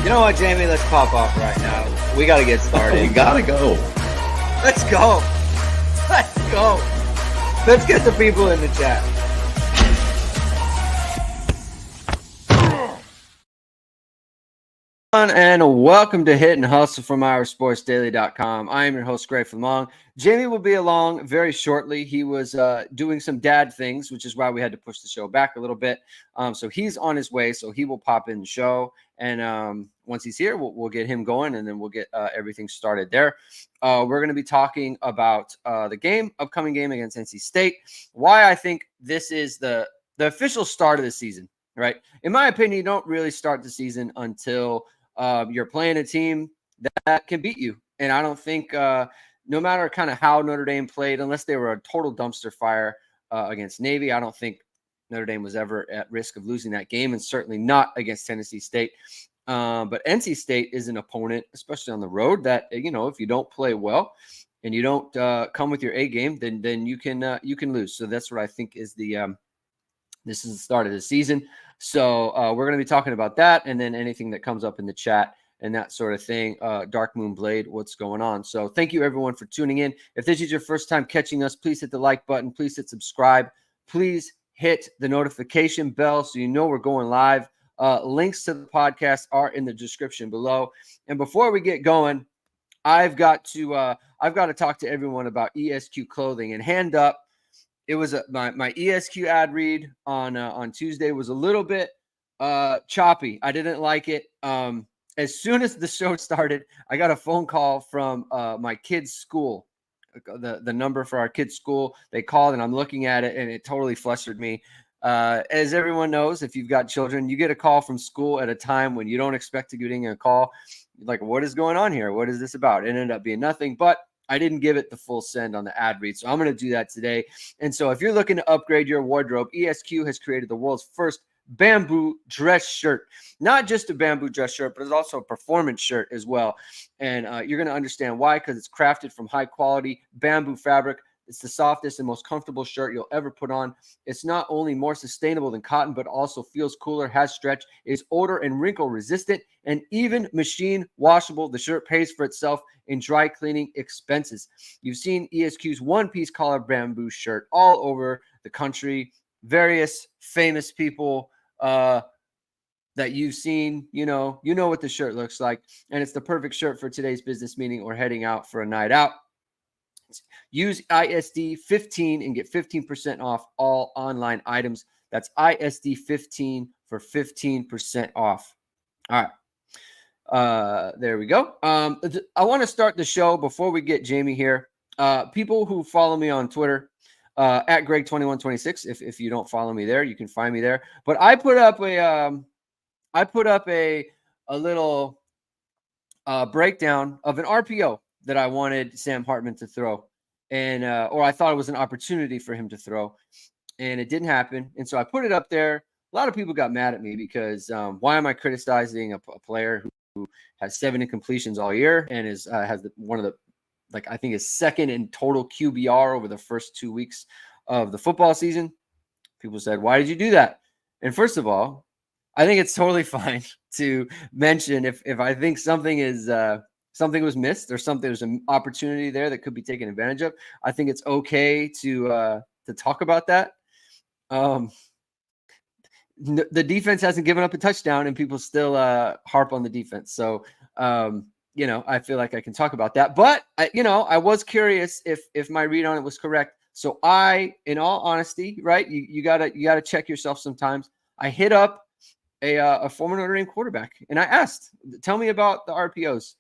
You know what, Jamie? Let's pop off right now. We got to get started. We gotta go. Let's go. Let's go. Let's get the people in the chat. And welcome to Hit and Hustle from IRSportsDaily.com. I am your host, Greg Flamong. Jamie will be along very shortly. He was doing some dad things, which is why we had to push the show back a little bit. So he's on his way, so he will pop in the show. And once he's here, we'll get him going, and then we'll get everything started there. We're going to be talking about the upcoming game against NC State, why I think this is the official start of the season, right? In my opinion, you don't really start the season until you're playing a team that can beat you. And I don't think no matter kind of how Notre Dame played, unless they were a total dumpster fire against Navy, I don't think Notre Dame was ever at risk of losing that game, and certainly not against Tennessee State. But NC State is an opponent, especially on the road, that, you know, if you don't play well and you don't come with your A game, then you can lose. So that's what I think is this is the start of the season. So we're going to be talking about that, and then anything that comes up in the chat and that sort of thing. Dark Moon Blade, what's going on? So thank you, everyone, for tuning in. If this is your first time catching us, please hit the like button. Please hit subscribe. Please hit the notification bell so you know we're going live. Links to the podcast are in the description below. And before we get going, I've got to talk to everyone about ESQ clothing. And hand up, it was my ESQ ad read on Tuesday was a little bit choppy. I didn't like it. As soon as the show started, I got a phone call from my kid's school, the number for our kid's school. They called, and I'm looking at it, and it totally flustered me. As everyone knows, if you've got children, you get a call from school at a time when you don't expect to get a call. Like, what is going on here? What is this about? It ended up being nothing, but I didn't give it the full send on the ad read, so I'm going to do that today. And so if you're looking to upgrade your wardrobe, ESQ has created the world's first bamboo dress shirt. Not just a bamboo dress shirt, but it's also a performance shirt as well. And you're going to understand why, because it's crafted from high-quality bamboo fabric. It's the softest and most comfortable shirt you'll ever put on. It's not only more sustainable than cotton, but also feels cooler, has stretch, is odor and wrinkle resistant, and even machine washable. The shirt pays for itself in dry cleaning expenses. You've seen ESQ's one-piece collar bamboo shirt all over the country. Various famous people that you've seen, you know what the shirt looks like, and it's the perfect shirt for today's business meeting or heading out for a night out. Use ISD 15 and get 15% off all online items. That's ISD 15 for 15% off. All right. There we go. I want to start the show before we get Jamie here. People who follow me on Twitter, at Greg2126. If you don't follow me there, you can find me there. But I put up a little breakdown of an RPO that I wanted Sam Hartman to throw, and or I thought it was an opportunity for him to throw, and it didn't happen. And so I put it up there. A lot of people got mad at me because why am I criticizing a player who has 7 incompletions all year and has one of the, I think is second in total QBR over the first 2 weeks of the football season? People said, why did you do that? And first of all, I think it's totally fine to mention if I think something was missed or there's an opportunity there that could be taken advantage of. I think it's okay to talk about that. The defense hasn't given up a touchdown, and people still harp on the defense. So, I feel like I can talk about that. But, I was curious if my read on it was correct. So in all honesty, right, you gotta check yourself sometimes. I hit up a former Notre Dame quarterback, and I asked, tell me about the RPOs.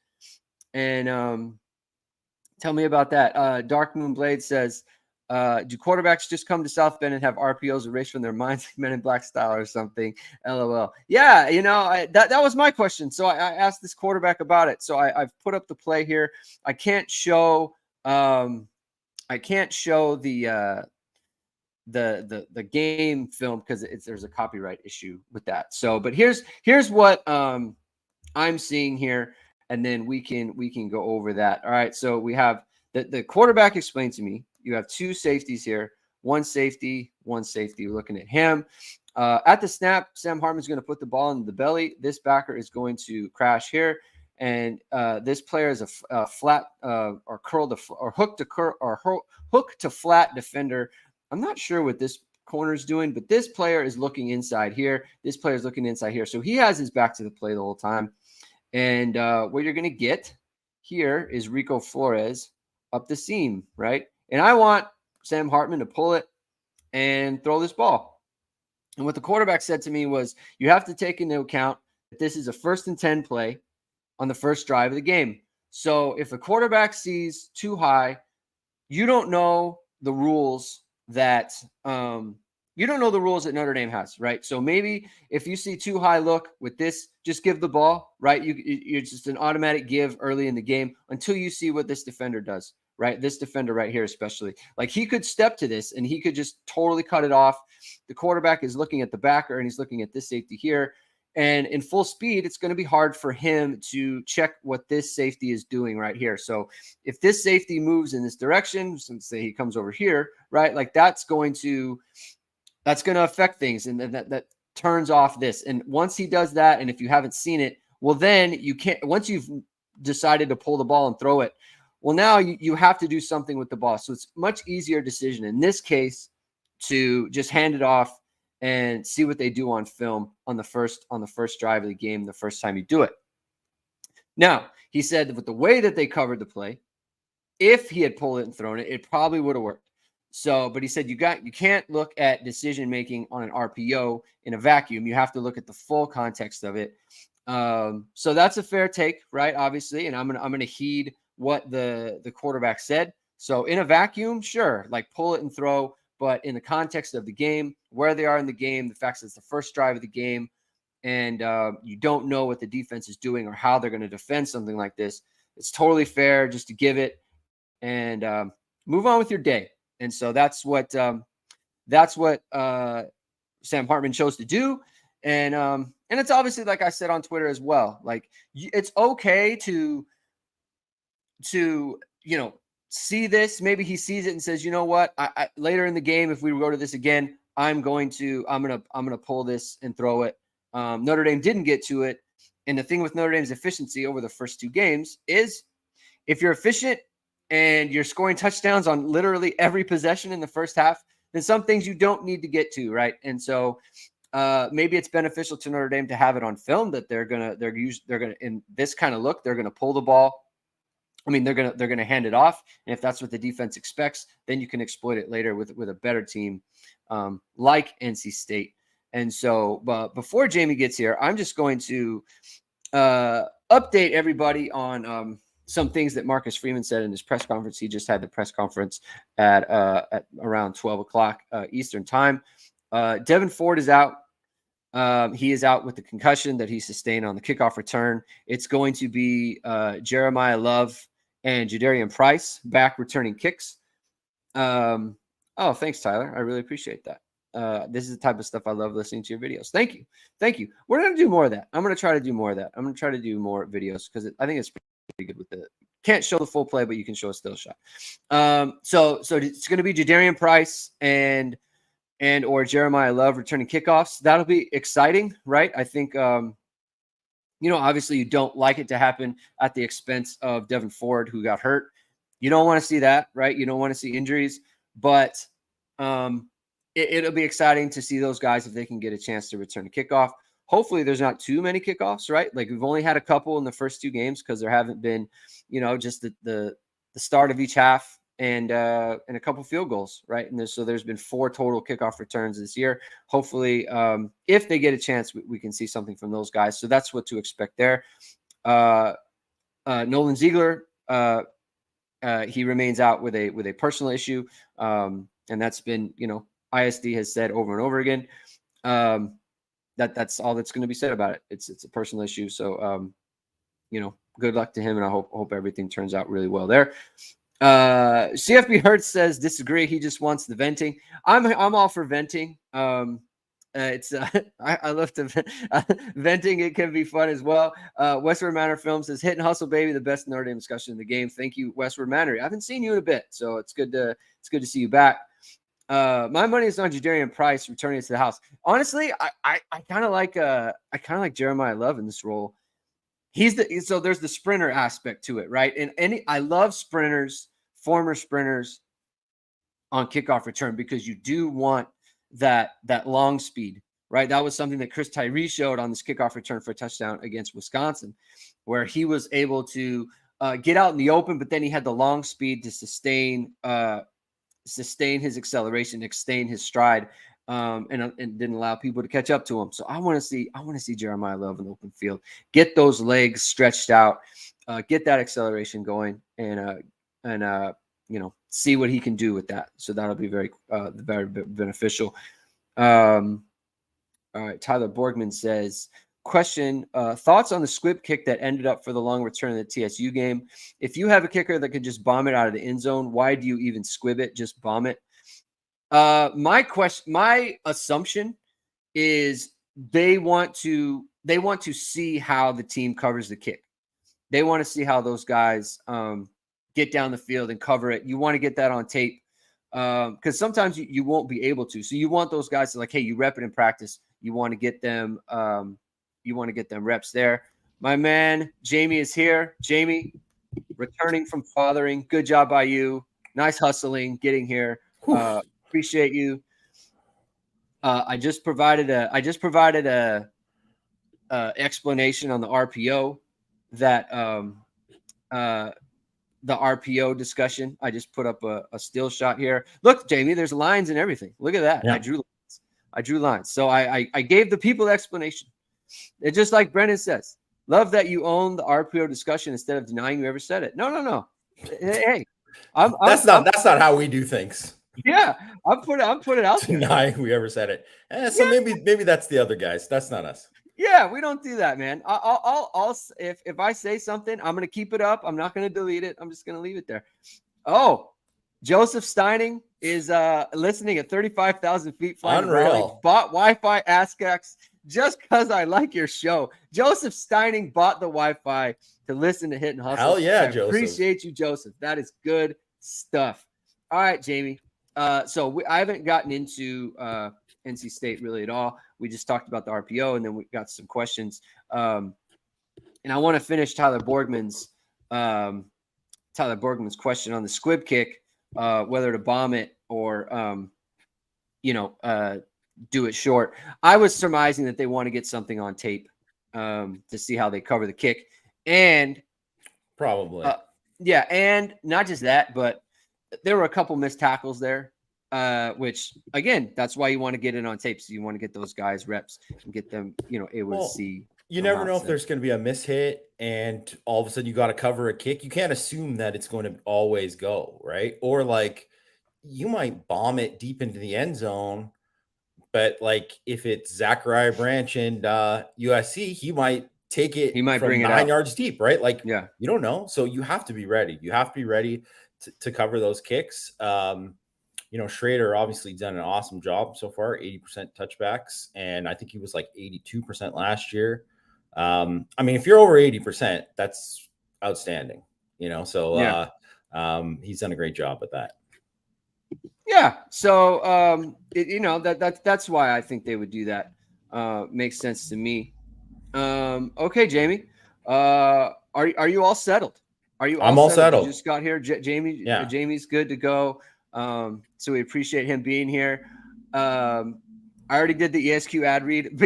And tell me about that. Dark Moon Blade says, do quarterbacks just come to South Bend and have RPOs erased from their minds like Men in Black style or something? LOL. Yeah, that was my question. So I asked this quarterback about it. So I've put up the play here. I can't show the game film because there's a copyright issue with that. So, but here's what I'm seeing here, and then we can go over that. All right. So we have the quarterback explained to me. You have 2 safeties here, one safety. We're looking at him. At the snap, Sam Hartman's going to put the ball in the belly. This backer is going to crash here. And this player is a flat or curled or hook to flat defender. I'm not sure what this corner is doing, but this player is looking inside here. This player is looking inside here. So he has his back to the play the whole time. And what you're going to get here is Rico Flores up the seam, right? And I want Sam Hartman to pull it and throw this ball. And what the quarterback said to me was, you have to take into account that this is a 1st and 10 play on the first drive of the game. So if a quarterback sees too high, you don't know the rules that Notre Dame has, right? So maybe if you see too high look with this, just give the ball, right? You're just an automatic give early in the game until you see what this defender does, right? This defender right here, especially, like he could step to this and he could just totally cut it off. The quarterback is looking at the backer and he's looking at this safety here. And in full speed, it's going to be hard for him to check what this safety is doing right here. So if this safety moves in this direction, let's say he comes over here, right? Like that's going to affect things. And that turns off this. And once he does that, and if you haven't seen it, well, then you can't, once you've decided to pull the ball and throw it, well, now you have to do something with the ball. So it's much easier decision in this case to just hand it off and see what they do on film on the first drive of the game, the first time you do it. Now, he said that with the way that they covered the play, if he had pulled it and thrown it, it probably would have worked. So, but he said you can't look at decision making on an RPO in a vacuum. You have to look at the full context of it. So that's a fair take, right? Obviously, and I'm gonna heed what the quarterback said. So in a vacuum, sure, like pull it and throw. But in the context of the game, where they are in the game, the fact that it's the first drive of the game, and you don't know what the defense is doing or how they're going to defend something like this, it's totally fair just to give it and move on with your day. And so that's what Sam Hartman chose to do. And it's obviously, like I said on Twitter as well, like it's okay to see this. Maybe he sees it and says, you know what, I later in the game, if we go to this again, I'm gonna pull this and throw it. Notre Dame didn't get to it. And the thing with Notre Dame's efficiency over the first 2 games is if you're efficient and you're scoring touchdowns on literally every possession in the first half, then some things you don't need to get to, right? And so maybe it's beneficial to Notre Dame to have it on film that they're gonna in this kind of look, they're gonna pull the ball. I mean, they're gonna hand it off, and if that's what the defense expects, then you can exploit it later with a better team like NC State. And so, but before Jamie gets here, I'm just going to update everybody on some things that Marcus Freeman said in his press conference. He just had the press conference at around 12 o'clock Eastern time. Devin Ford is out. He is out with the concussion that he sustained on the kickoff return. It's going to be Jeremiah Love and Jadarian Price back returning kicks. Oh, thanks, Tyler. I really appreciate that. This is the type of stuff I love listening to your videos. Thank you. We're going to do more of that. I'm going to try to do more of that. I'm going to try to do more videos because I think it's pretty good with the can't show the full play, but you can show a still shot. So it's going to be Jadarian Price and or Jeremiah Love returning kickoffs. That'll be exciting, right? I think, obviously you don't like it to happen at the expense of Devin Ford, who got hurt. You don't want to see that, right? You don't want to see injuries, but it'll be exciting to see those guys if they can get a chance to return a kickoff. Hopefully there's not too many kickoffs, right? Like we've only had a couple in the first 2 games because there haven't been, just the start of each half and a couple field goals, right? And there's been 4 total kickoff returns this year. Hopefully, if they get a chance, we can see something from those guys. So that's what to expect there. Nolan Ziegler, he remains out with a personal issue, and that's been, ISD has said over and over again. That's all that's going to be said about it. It's a personal issue. So, good luck to him, and I hope everything turns out really well there. CFB Hertz says disagree. He just wants the venting. I'm all for venting. I love to venting. It can be fun as well. Westward Manor Film says hit and hustle, baby. The best Notre Dame discussion in the game. Thank you, Westward Manor. I haven't seen you in a bit, so it's good to see you back. My money is on Jadarian Price returning to the house. Honestly, I kind of like Jeremiah Love in this role. So there's the sprinter aspect to it, right? And I love sprinters, former sprinters on kickoff return, because you do want that long speed, right? That was something that Chris Tyree showed on this kickoff return for a touchdown against Wisconsin, where he was able to get out in the open, but then he had the long speed to sustain his acceleration, sustain his stride, and didn't allow people to catch up to him. So I want to see Jeremiah Love in the open field, get those legs stretched out, get that acceleration going, and see what he can do with that. So that'll be very beneficial. All right, Tyler Borgman says, question, thoughts on the squib kick that ended up for the long return in the TSU game? If you have a kicker that could just bomb it out of the end zone, why do you even squib it? Just bomb it. My assumption is they want to see how the team covers the kick. They want to see how those guys get down the field and cover it. You want to get that on tape, because sometimes you won't be able to. So you want those guys to, like, hey, you rep it in practice. You want to get them reps there. My man Jamie is here. Jamie, returning from fathering. Good job by you. Nice hustling getting here. Appreciate you. I just provided a explanation on the RPO that the RPO discussion. I just put up a still shot here. Look, Jamie, there's lines and everything. Look at that. Yeah. I drew lines. So I gave the people the explanation. It's just like Brennan says. Love that you own the RPO discussion instead of denying you ever said it. No. Hey, that's not how we do things. Yeah, I'm putting it out there. Denying we ever said it. So maybe that's the other guys. That's not us. Yeah, we don't do that, man. I'll if I say something, I'm gonna keep it up. I'm not gonna delete it. I'm just gonna leave it there. Oh, Joseph Steining is listening at 35,000 feet flying to Raleigh. Bought Wi-Fi ASCAX just because I like your show. Joseph Steining bought the Wi-Fi to listen to Hit and Hustle. Hell yeah, Joseph. Appreciate you, Joseph. That is good stuff. All right, Jamie. So I haven't gotten into NC State really at all. We just talked about the RPO, and then we got some questions. And I want to finish Tyler Borgman's question on the squib kick, whether to bomb it or do it short. I was surmising that they want to get something on tape to see how they cover the kick, and probably and not just that, but there were a couple missed tackles there, which, again, that's why you want to get it on tape. So you want to get those guys reps and get them, able to see. You never know if there's going to be a mishit and all of a sudden you got to cover a kick. You can't assume that it's going to always go, right? Or like you might bomb it deep into the end zone, but like if it's Zachariah Branch and USC, he might take it. He might bring it 9 yards deep, right? Like, yeah, you don't know. So you have to be ready. You have to be ready to cover those kicks. Schrader obviously done an awesome job so far, 80% touchbacks. And I think he was like 82% last year. If you're over 80%, that's outstanding, so he's done a great job with that. Yeah. So, that's why I think they would do that. Makes sense to me. Okay, Jamie, are you all settled? I'm all settled. You just got here, Jamie. Yeah. Jamie's good to go. So we appreciate him being here. I already did the ESQ ad read.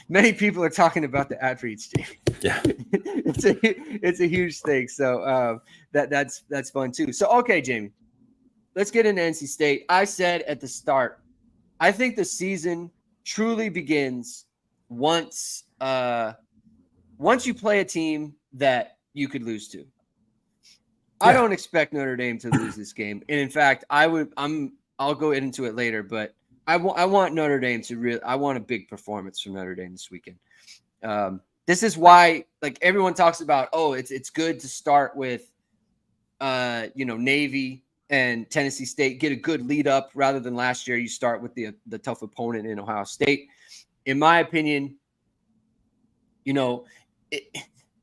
Many people are talking about the ad reads, Jamie. Yeah, it's a huge thing. So that's fun too. So okay, Jamie, let's get into NC State. I said at the start, I think the season truly begins once you play a team that you could lose to. Yeah. I don't expect Notre Dame to lose this game, and in fact, I'll go into it later, but I want Notre Dame to I want a big performance from Notre Dame this weekend. This is why, like, everyone talks about, it's good to start with, Navy and Tennessee State, get a good lead up rather than last year. You start with the tough opponent in Ohio State. In my opinion,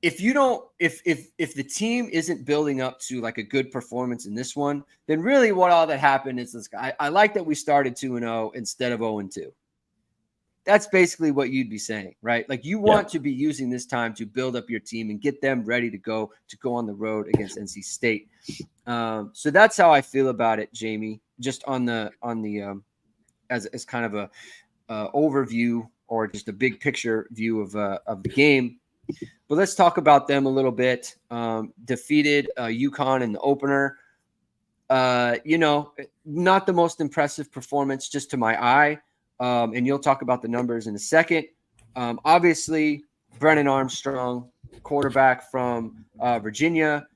if you don't, if the team isn't building up to like a good performance in this one, then really what all that happened is this. I like that we started 2-0 instead of 0-2. That's basically what you'd be saying, right? Like you want to be using this time to build up your team and get them ready to go on the road against NC State. So that's how I feel about it, Jamie. Just on the as kind of a overview or just a big picture view of the game. But let's talk about them a little bit. Defeated UConn in the opener. Not the most impressive performance just to my eye. And you'll talk about the numbers in a second. Obviously, Brennan Armstrong, quarterback from Virginia.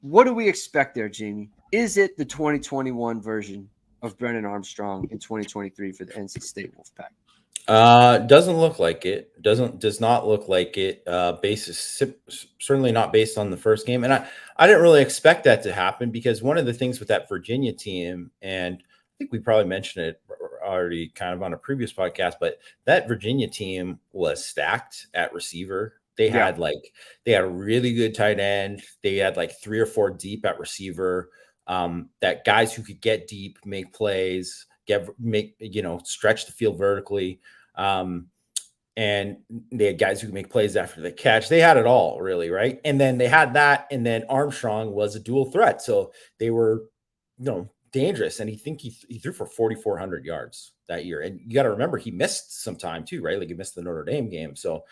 What do we expect there, Jamie? Is it the 2021 version of Brennan Armstrong in 2023 for the NC State Wolfpack? Doesn't look like it. Does not look like it. Certainly not based on the first game. And I didn't really expect that to happen because one of the things with that Virginia team, and I think we probably mentioned it already kind of on a previous podcast, but that Virginia team was stacked at receiver. They had a really good tight end. They had like 3 or 4 deep at receiver. That guys who could get deep, make plays, stretch the field vertically. And they had guys who could make plays after the catch. They had it all, really, right? And then they had that, and then Armstrong was a dual threat. So they were, dangerous. And he threw for 4,400 yards that year. And you got to remember, he missed some time too, right? Like he missed the Notre Dame game. So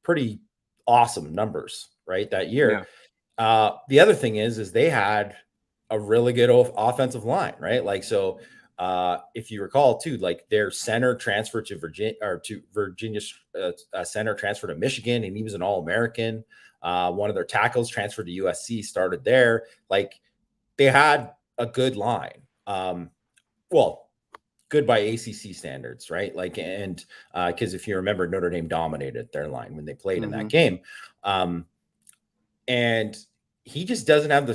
pretty awesome numbers, right, that year. Yeah. The other thing is they had a really good offensive line, right? Like, so if you recall too, like their center transferred to Virginia's center transferred to Michigan, and he was an All-American. One of their tackles transferred to USC, started there. Like they had a good line. Good by ACC standards, right? Like, and because if you remember, Notre Dame dominated their line when they played in that game. And he just doesn't have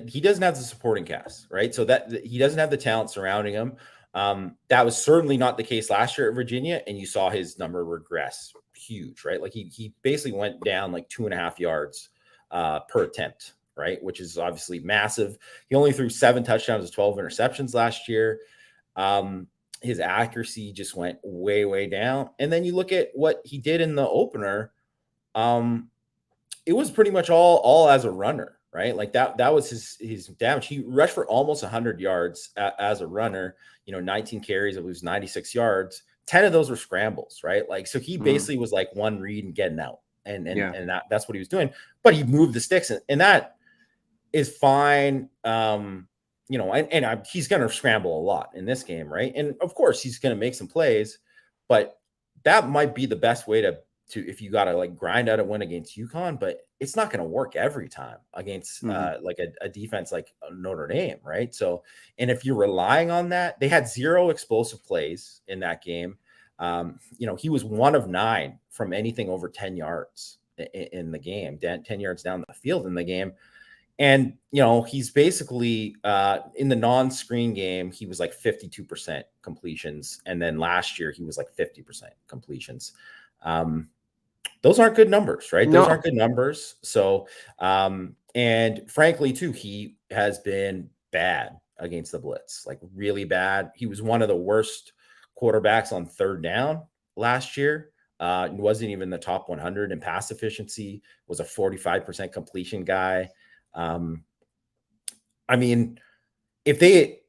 he doesn't have the supporting cast, right? So that he doesn't have the talent surrounding him. That was certainly not the case last year at Virginia, and you saw his number regress huge, right? Like he basically went down like 2.5 yards per attempt, right? Which is obviously massive. He only threw 7 touchdowns and 12 interceptions last year. His accuracy just went way, way down. And then you look at what he did in the opener. It was pretty much all as a runner, right? Like that was his damage. He rushed for almost 100 yards as a runner, 19 carries, it was 96 yards. 10 of those were scrambles, right? Like, so he basically was like one read and getting out. And that's what he was doing, but he moved the sticks, and that is fine. He's going to scramble a lot in this game, right? And of course he's going to make some plays, but that might be the best way to if you got to like grind out a win against UConn, but it's not going to work every time against like a defense like Notre Dame, right? So, and if you're relying on that, they had 0 explosive plays in that game. He was 1 of 9 from anything over 10 yards in the game, 10 yards down the field in the game. And, he's basically in the non-screen game, he was like 52% completions. And then last year he was like 50% completions. Those aren't good numbers, right? Those aren't good numbers. So, and frankly too, he has been bad against the blitz, like really bad. He was one of the worst quarterbacks on 3rd down last year. He wasn't even the top 100 in pass efficiency, was a 45% completion guy. I mean, if they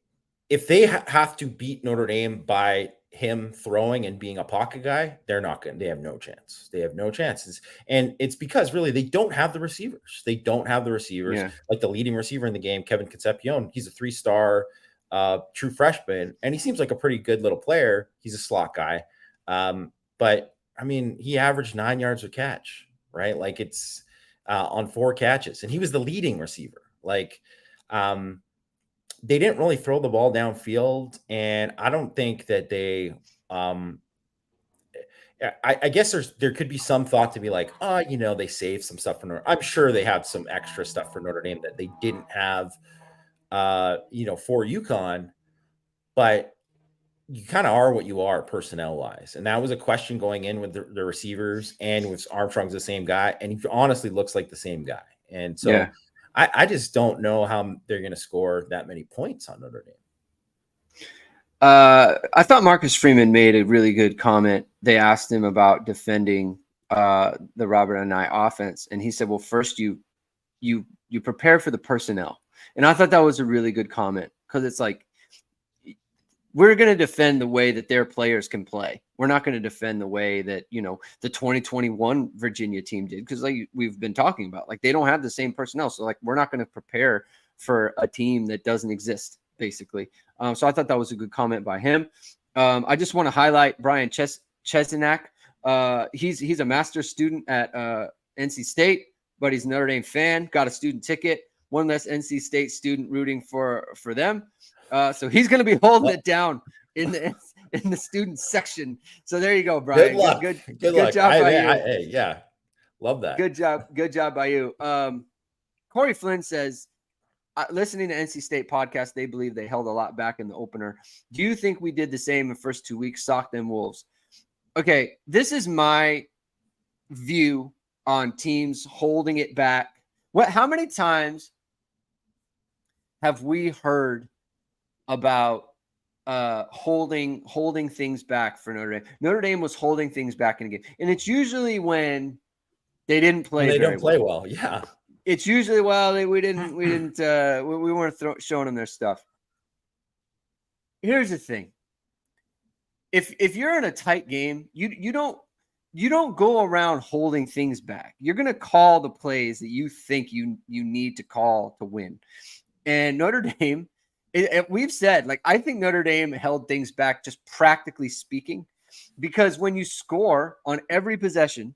have to beat Notre Dame by him throwing and being a pocket guy, they have no chance. They have no chances. And it's because really they don't have the receivers. Like the leading receiver in the game, Kevin Concepcion, he's a 3-star true freshman, and he seems like a pretty good little player. He's a slot guy. But I mean, he averaged 9 yards a catch, right? Like it's on 4 catches, and he was the leading receiver. Like, they didn't really throw the ball downfield, and I don't think that they. I guess there could be some thought to be like, they saved some stuff for Notre. I'm sure they have some extra stuff for Notre Dame that they didn't have, for UConn. But you kind of are what you are personnel wise. And that was a question going in with the receivers, and with Armstrong's the same guy. And he honestly looks like the same guy. And so Yeah. I just don't know how they're going to score that many points on Notre Dame. I thought Marcus Freeman made a really good comment. They asked him about defending the Robert and I offense, and he said, "Well, first you prepare for the personnel." And I thought that was a really good comment, because it's like, we're going to defend the way that their players can play. We're not going to defend the way that, the 2021 Virginia team did, because like we've been talking about, like they don't have the same personnel. So like, we're not going to prepare for a team that doesn't exist, basically. So I thought that was a good comment by him. I just want to highlight Brian Chesenak. He's a master's student at NC State, but he's a Notre Dame fan, got a student ticket. One less NC State student rooting for them. So he's going to be holding it down in the student section. So there you go, Brian. Good luck. Good job by you. Yeah, love that. Good job by you. Corey Flynn says, listening to NC State podcast, they believe they held a lot back in the opener. Do you think we did the same in the first 2 weeks? Sock them Wolves. Okay, this is my view on teams holding it back. How many times have we heard about holding things back for Notre Dame? Notre Dame was holding things back in a game, and it's usually when they didn't play. They don't play well. Yeah, it's usually we weren't showing them their stuff. Here's the thing: if you're in a tight game, you don't go around holding things back. You're going to call the plays that you think you need to call to win. And Notre Dame, we've said, like, I think Notre Dame held things back, just practically speaking, because when you score on every possession,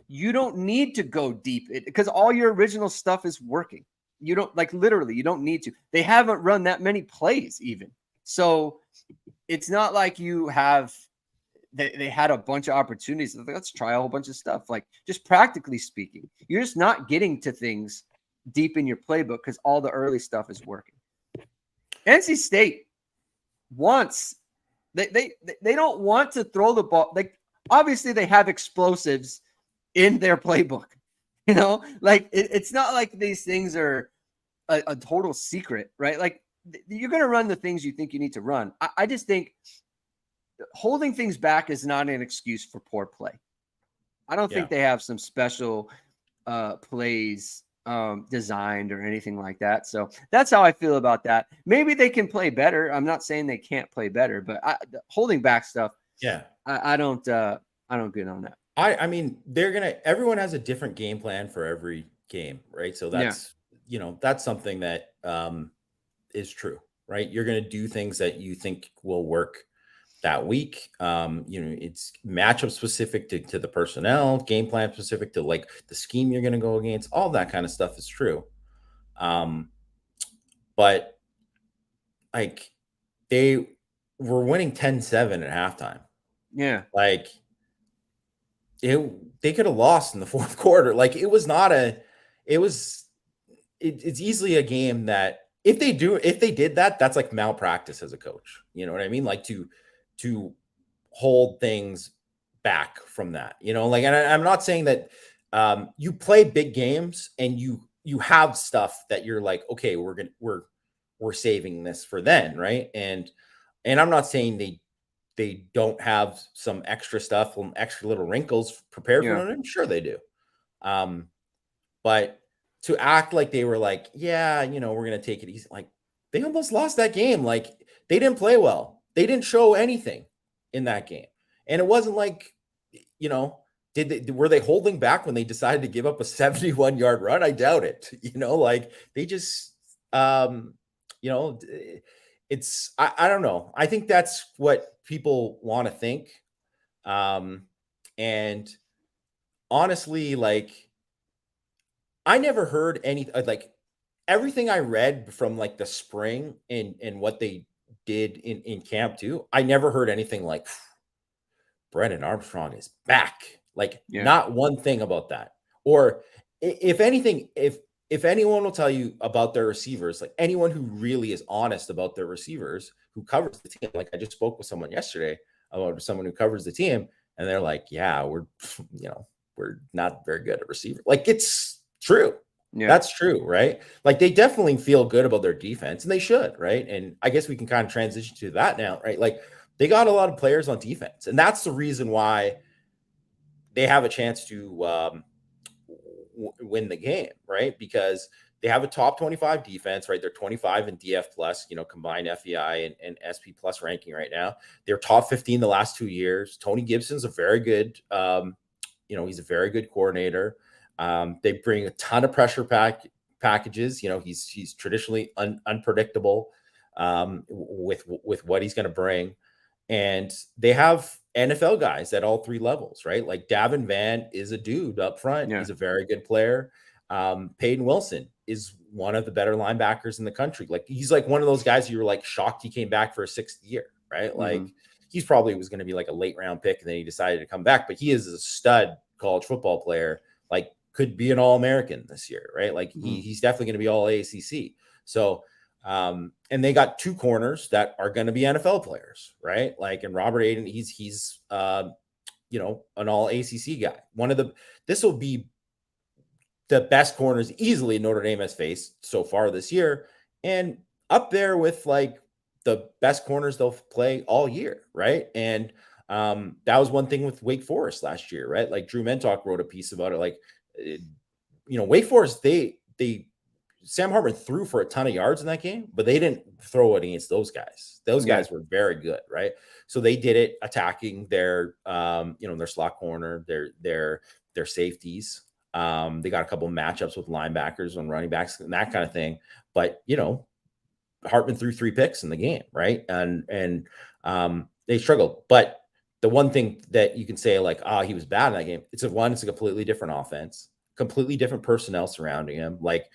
you don't need to go deep, because all your original stuff is working. You don't, like, literally, you don't need to. They haven't run that many plays even. So it's not like you have they had a bunch of opportunities. Like, let's try a whole bunch of stuff. Like, just practically speaking, you're just not getting to things deep in your playbook because all the early stuff is working. NC State wants they don't want to throw the ball. Like, obviously they have explosives in their playbook. Like it's not like these things are a total secret, right? Like, you're going to run the things you think you need to run. I just think holding things back is not an excuse for poor play. I don't think they have some special plays designed or anything like that. So that's how I feel about that. Maybe they can play better. I'm not saying they can't play better, but holding back stuff. Yeah, I don't get on that. I mean, everyone has a different game plan for every game, right? So that's that's something that is true, right? You're going to do things that you think will work that week. It's matchup specific to the personnel, game plan specific to like the scheme you're going to go against. All that kind of stuff is true. But like, they were winning 10-7 at halftime. Yeah. Like, they could have lost in the fourth quarter. Like, it's easily a game that if they did that, that's like malpractice as a coach. You know what I mean? Like, to hold things back from that, like, and I'm not saying that you play big games and you have stuff that you're like, okay, we're saving this for then. Right. And I'm not saying they don't have some extra stuff, some extra little wrinkles prepared for them. I'm sure they do. But to act like they were like, yeah, we're going to take it easy. Like, they almost lost that game. Like, they didn't play well. They didn't show anything in that game. And it wasn't like, were they holding back when they decided to give up a 71-yard run? I doubt it. Like, they just, it's, I don't know. I think that's what people want to think. And honestly, like, I never heard any, like, everything I read from like the spring and what they did in camp too, I never heard anything like Brennan Armstrong is back. Like, not one thing about that. Or if anything, if if anyone will tell you about their receivers, like anyone who really is honest about their receivers who covers the team, like I just spoke with someone yesterday about someone who covers the team, and they're like, yeah, we're not very good at receiver. Like, it's true. Yeah. That's true, right? Like, they definitely feel good about their defense, and they should, right? And I guess we can kind of transition to that now, right? Like, they got a lot of players on defense, and that's the reason why they have a chance to win the game, right? Because they have a top 25 defense, right? They're 25 in DF plus, combined FEI and SP plus ranking right now. They're top 15 the last 2 years. Tony Gibson's a very good, he's a very good coordinator. They bring a ton of pressure packages. He's traditionally unpredictable with what he's going to bring. And they have NFL guys at all 3 levels, right? Like Davin Van is a dude up front. Yeah. He's a very good player. Peyton Wilson is one of the better linebackers in the country. Like, he's like one of those guys you were like shocked he came back for a 6th year, right? Mm-hmm. Like, he's probably was going to be like a late round pick, and then he decided to come back, but he is a stud college football player. Like, could be an All-American this year, right? Like, he's definitely going to be all ACC. So, and they got 2 corners that are going to be NFL players, right? Like, and Robert Aiden, he's an all ACC guy. This will be the best corners easily Notre Dame has faced so far this year, and up there with like the best corners they'll play all year, right? And that was one thing with Wake Forest last year, right? Like, Drew Mentok wrote a piece about it. Like, Wake Forest, Sam Hartman threw for a ton of yards in that game, but they didn't throw it against those guys. Those guys were very good, right? So they did it attacking their, their slot corner, their safeties. They got a couple of matchups with linebackers and running backs and that kind of thing. But, Hartman threw 3 picks in the game, right? And they struggled. But the one thing that you can say, like, he was bad in that game, it's a completely different offense, completely different personnel surrounding him. Like,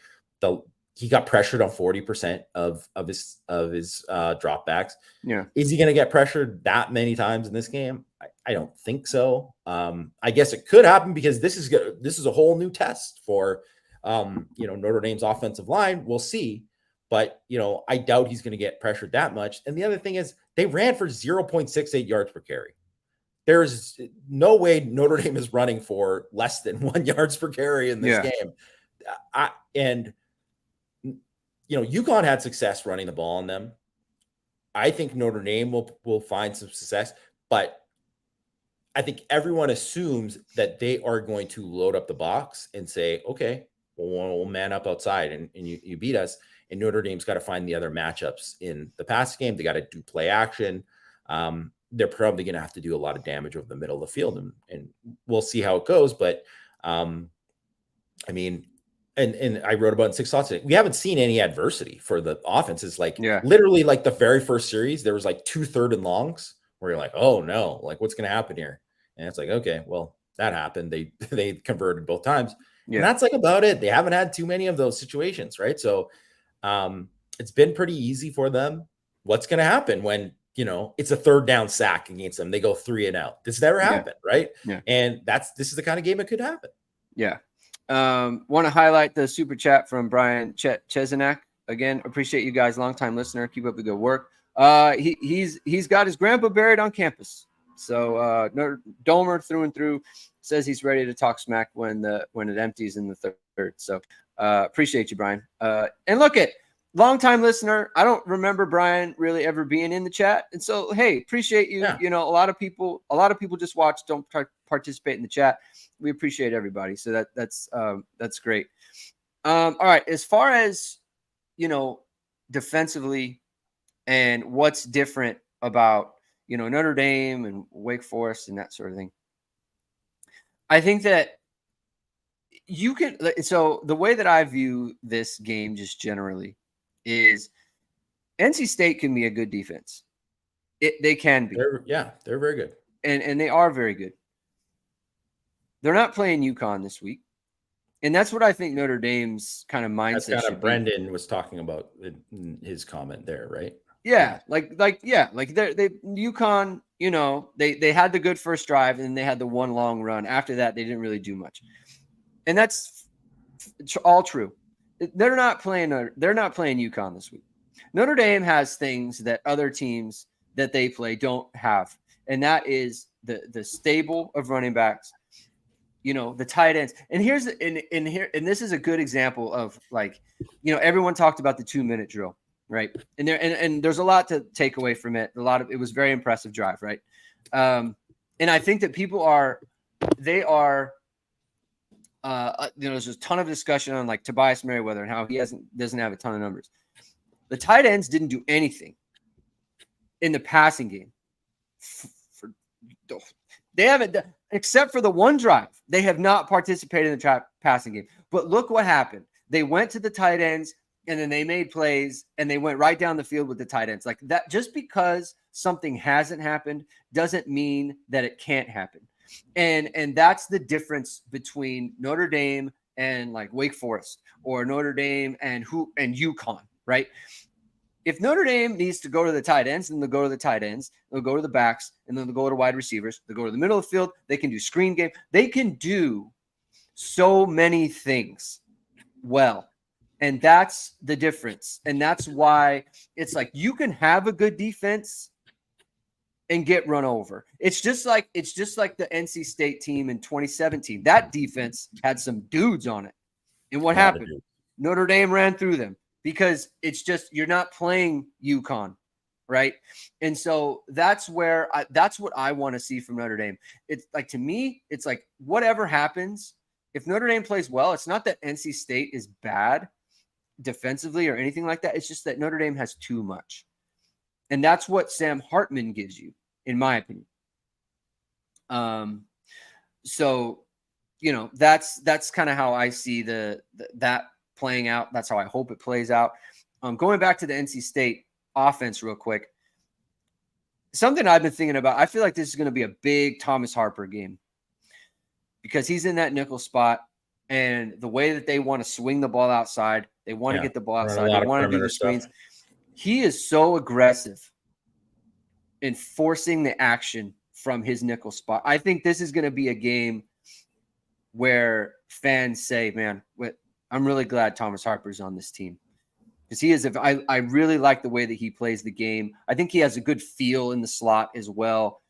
he got pressured on 40% of his dropbacks. Yeah. Is he going to get pressured that many times in this game? I don't think so. I guess it could happen because this is a whole new test for Notre Dame's offensive line. We'll see. But, I doubt he's going to get pressured that much. And the other thing is they ran for 0.68 yards per carry. There's no way Notre Dame is running for less than 1 yards per carry in this game. UConn had success running the ball on them. I think Notre Dame will find some success, but I think everyone assumes that they are going to load up the box and say, okay, we'll man up outside and you beat us. And Notre Dame's got to find the other matchups in the pass game. They got to do play action. They're probably going to have to do a lot of damage over the middle of the field, and we'll see how it goes. But and I wrote about in 6 Thoughts today, we haven't seen any adversity for the offenses. Like, literally, like the very first series, there was like 2 3rd and longs where you're like, oh no, like what's going to happen here? And it's like, okay, well, that happened. They converted both times. Yeah. And that's like about it. They haven't had too many of those situations, right? So it's been pretty easy for them. What's going to happen when, it's a 3rd down sack against them? They go 3 and out. This never happened, right? Yeah. And this is the kind of game it could happen. Yeah. Want to highlight the super chat from Brian Chesenak. Again, appreciate you guys. Longtime listener. Keep up the good work. He's got his grandpa buried on campus. So Domer through and through, says he's ready to talk smack when it empties in the 3rd. So appreciate you, Brian. And look at longtime listener. I don't remember Brian really ever being in the chat. And so, hey, appreciate you. Yeah. A lot of people just watch, don't participate in the chat. We appreciate everybody. So that's great. All right. As far as, defensively and what's different about, Notre Dame and Wake Forest and that sort of thing, I think that you can. So the way that I view this game just generally is NC State can be a good defense. They can be. They're very good. And they are very good. They're not playing UConn this week. And that's what I think Notre Dame's kind of mindset. That's kind of Brendan was talking about in his comment there, right? Yeah, like they UConn, they had the good first drive and then they had the one long run. After that, they didn't really do much. And that's all true. they're not playing UConn this week. Notre Dame has things that other teams that they play don't have, and that is the stable of running backs, the tight ends. And this is a good example of, like, everyone talked about the 2-minute drill, right? And there's a lot to take away from it. It was very impressive drive, right? And I think that there's a ton of discussion on, like, Tobias Merriweather and how he doesn't have a ton of numbers. The tight ends didn't do anything in the passing game. They haven't, except for the one drive. They have not participated in the passing game. But look what happened. They went to the tight ends, and then they made plays, and they went right down the field with the tight ends. Like that, just because something hasn't happened doesn't mean that it can't happen. And that's the difference between Notre Dame and, like, Wake Forest, or Notre Dame and UConn, right? If Notre Dame needs to go to the tight ends, then they'll go to the tight ends, they'll go to the backs, and then they'll go to wide receivers, they'll go to the middle of the field, they can do screen game. They can do so many things well. And that's the difference. And that's why it's like, you can have a good defense and get run over. It's just like the NC State team in 2017. That defense had some dudes on it. And what happened? Notre Dame ran through them, because it's just, you're not playing UConn, right? And so that's what I want to see from Notre Dame. It's like, to me, it's like, whatever happens, if Notre Dame plays well, it's not that NC State is bad defensively or anything like that. It's just that Notre Dame has too much. And that's what Sam Hartman gives you, in my opinion. So, that's kind of how I see that playing out. That's how I hope it plays out. Going back to the NC State offense real quick, something I've been thinking about, I feel like this is going to be a big Thomas Harper game, because he's in that nickel spot, and the way that they want to swing the ball outside, they want to get the ball outside, they want to do the screens. He is so aggressive in forcing the action from his nickel spot. I think this is going to be a game where fans say, man, I'm really glad Thomas Harper's on this team, because I really like the way that he plays the game. I think he has a good feel in the slot as well.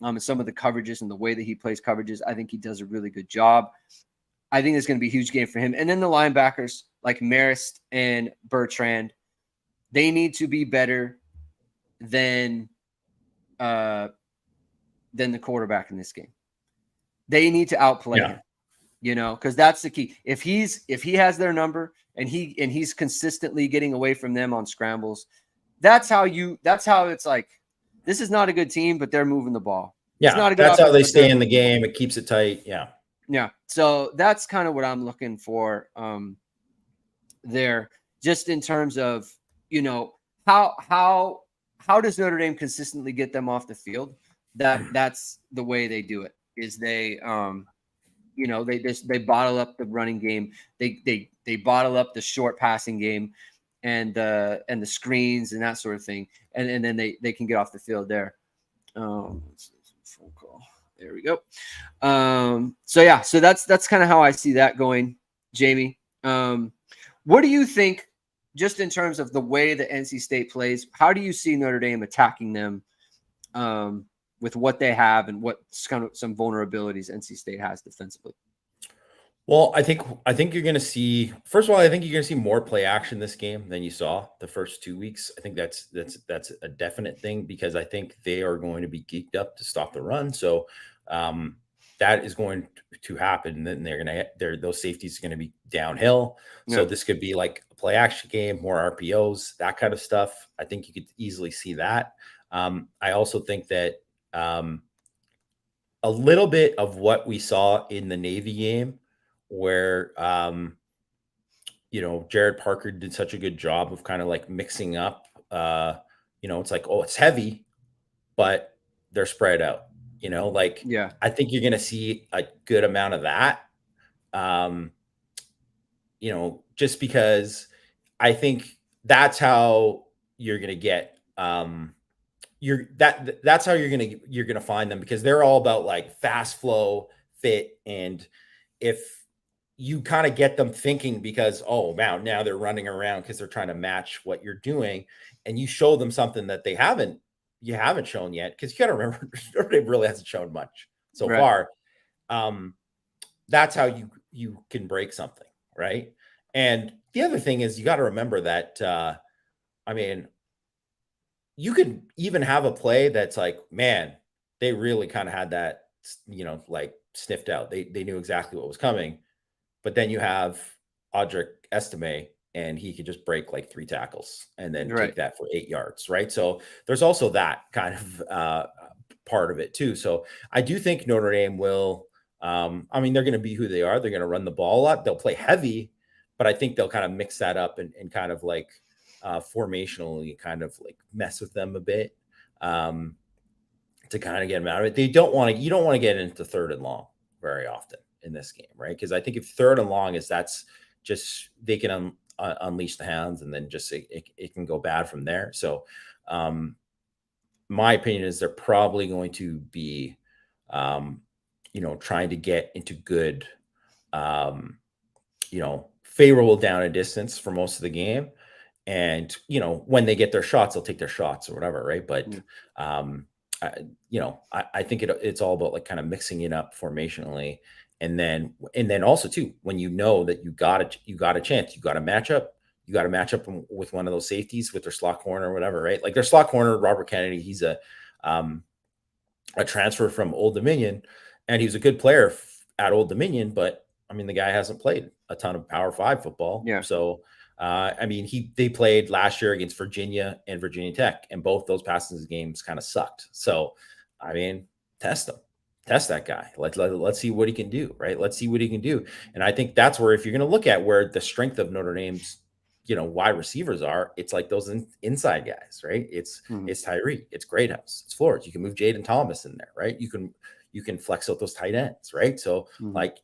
And some of the coverages and the way that he plays coverages, I think he does a really good job. I think it's going to be a huge game for him. And then the linebackers like Marist and Bertrand, they need to be better than the quarterback in this game. They need to outplay him. Because that's the key. If he has their number and he's consistently getting away from them on scrambles, that's how it's like, this is not a good team, but they're moving the ball. Yeah, that's how they stay in the game. It keeps it tight. Yeah. Yeah. So that's kind of what I'm looking for there, just in terms of, how does Notre Dame consistently get them off the field? That's the way they do it, is they bottle up the running game. They bottle up the short passing game and the screens and that sort of thing. And then they can get off the field there. Phone call. There we go. So that's kind of how I see that going, Jamie. What do you think, just in terms of the way that NC State plays? How do you see Notre Dame attacking them with what they have and what kind of some vulnerabilities NC State has defensively? Well, I think you're going to see, first of all, I think you're going to see more play action this game than you saw the first 2 weeks. I think that's a definite thing, because I think they are going to be geeked up to stop the run. So that is going to happen. And then those safeties are going to be downhill. So this could be like a play action game, more RPOs, that kind of stuff. I think you could easily see that. I also think that a little bit of what we saw in the Navy game, where Jared Parker did such a good job of kind of like mixing up, it's like, oh, it's heavy, but they're spread out, I think you're going to see a good amount of that, just because I think that's how you're going to get, that's how you're going to find them, because they're all about like fast flow, fit. And if you kind of get them thinking because, oh, wow, now they're running around because they're trying to match what you're doing. And you show them something that you haven't shown yet. Because you got to remember, Notre Dame really hasn't shown much so far. That's how you can break something, right? And the other thing is you got to remember that, I mean, you could even have a play that's like, man, they really kind of had that, like sniffed out. They knew exactly what was coming. But then you have Audric Estime, and he could just break like 3 tackles and then take that for 8 yards, right? So there's also that kind of part of it too. So I do think Notre Dame will, I mean, they're going to be who they are. They're going to run the ball a lot. They'll play heavy, but I think they'll kind of mix that up and kind of like formationally kind of like mess with them a bit to kind of get them out of it. You don't want to get into 3rd and long very often in this game, right? Because I think if 3rd and long that's just, they can unleash the hounds, and then just it can go bad from there. So my opinion is they're probably going to be trying to get into good favorable down and distance for most of the game. And when they get their shots, they'll take their shots or whatever, right? But I think it's all about like kind of mixing it up formationally. And then also too, when that you got a chance, you got to match up with one of those safeties with their slot corner or whatever, right? Like their slot corner, Robert Kennedy, he's a transfer from Old Dominion, and he was a good player at Old Dominion, but I mean, the guy hasn't played a ton of Power 5 football. Yeah. So, I mean, they played last year against Virginia and Virginia Tech, and both those passing games kind of sucked. So, I mean, test that guy. Let's see what he can do, right? Let's see what he can do. And I think that's where, if you're going to look at where the strength of Notre Dame's, wide receivers are, it's like those inside guys, right? It's Tyree, it's Greathouse, it's Flores. You can move Jaden Thomas in there, right? You can flex out those tight ends, right? So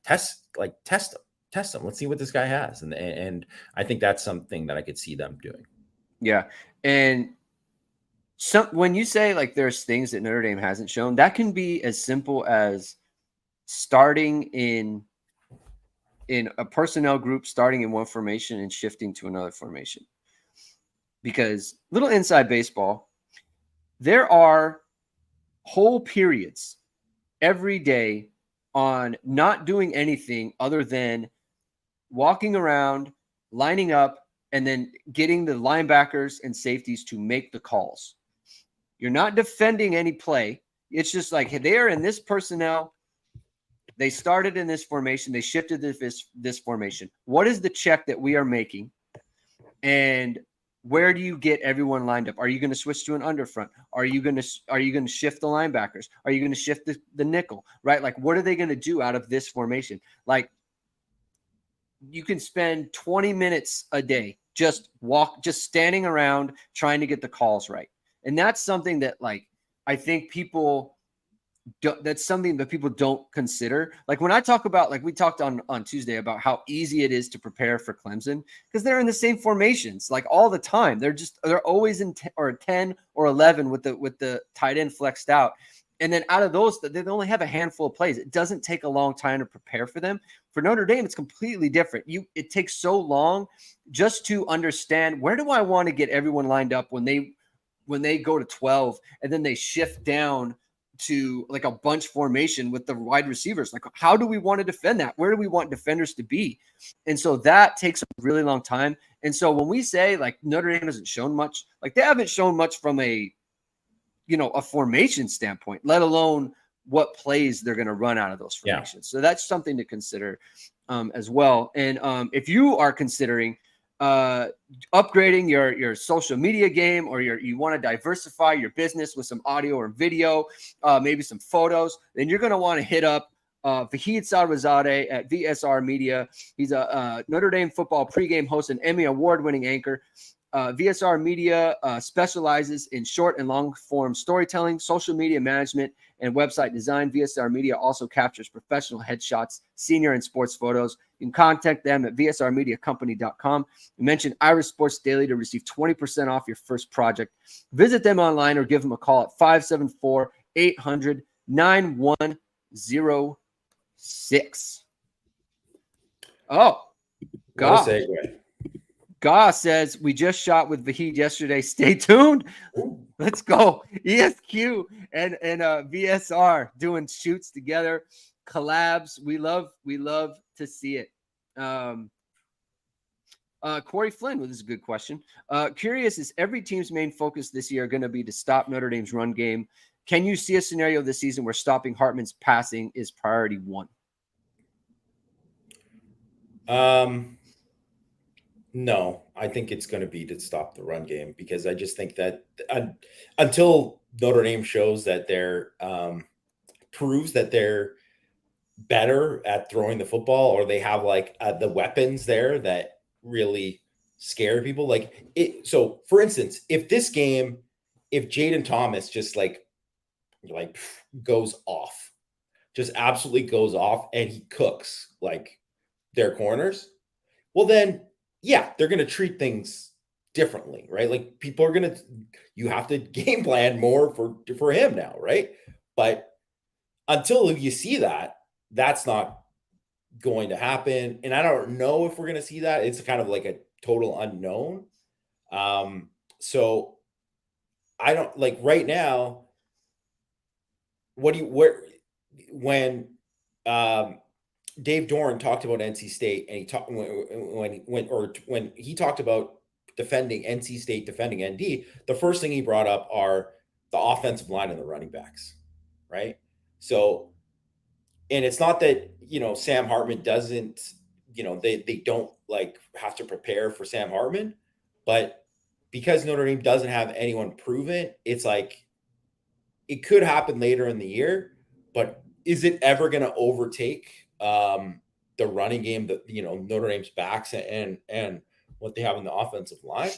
test them. Let's see what this guy has. And I think that's something that I could see them doing. Yeah. And when you say like there's things that Notre Dame hasn't shown, that can be as simple as starting in a personnel group, starting in one formation and shifting to another formation. Because little inside baseball, there are whole periods every day on not doing anything other than walking around, lining up, and then getting the linebackers and safeties to make the calls. You're not defending any play. It's just like, hey, they are in this personnel. They started in this formation. They shifted to this formation. What is the check that we are making? And where do you get everyone lined up? Are you going to switch to an underfront? Are you going to shift the linebackers? Are you going to shift the nickel? Right? Like, what are they going to do out of this formation? Like, you can spend 20 minutes a day just standing around trying to get the calls right. And that's something that, like, I think that's something that people don't consider. Like when I talk about, like we talked on Tuesday about how easy it is to prepare for Clemson, because they're in the same formations like all the time. They're always in 10 or 11 with the tight end flexed out. And then out of those, they only have a handful of plays. It doesn't take a long time to prepare for them. For Notre Dame, it's completely different. It takes so long just to understand, where do I want to get everyone lined up when they go to 12 and then they shift down to like a bunch formation with the wide receivers. Like, how do we want to defend that? Where do we want defenders to be? And so that takes a really long time. And so when we say like Notre Dame hasn't shown much, like they haven't shown much from a formation standpoint, let alone what plays they're going to run out of those formations. Yeah. So that's something to consider as well. And if you are considering upgrading your social media game, or you want to diversify your business with some audio or video, maybe some photos, then you're going to want to hit up Vahid Sadrazadeh at VSR Media. He's a Notre Dame football pregame host and Emmy award-winning anchor. VSR Media specializes in short and long form storytelling, social media management, and website design. VSR Media also captures professional headshots, senior and sports photos. You can contact them at vsrmediacompany.com. You mention Irish Sports Daily to receive 20% off your first project. Visit them online or give them a call at 574-800-9106. Oh, What a gosh. segue. Goss says, we just shot with Vahid yesterday. Stay tuned. Let's go. ESQ and VSR doing shoots together, collabs. We love to see it. Corey Flynn, well, this is a good question. Curious, is every team's main focus this year going to be to stop Notre Dame's run game? Can you see a scenario this season where stopping Hartman's passing is priority one? No, I think it's going to be to stop the run game, because I just think that until Notre Dame shows that they're proves that they're better at throwing the football, or they have like the weapons there that really scare people, like it. So, for instance, if Jaden Thomas just like goes off, just absolutely goes off, and he cooks like their corners, well then, yeah, they're going to treat things differently, right? Like people are going to, you have to game plan more for him now, right? But until you see that, that's not going to happen. And I don't know if we're going to see that. It's kind of like a total unknown. So I don't like right now. When Dave Doran talked about NC State, and he talked when he talked about defending NC State, defending ND, the first thing he brought up are the offensive line and the running backs, right? So, and it's not that, Sam Hartman doesn't, they don't like have to prepare for Sam Hartman, but because Notre Dame doesn't have anyone proven, it's like it could happen later in the year, but is it ever going to overtake the running game that Notre Dame's backs and what they have in the offensive line?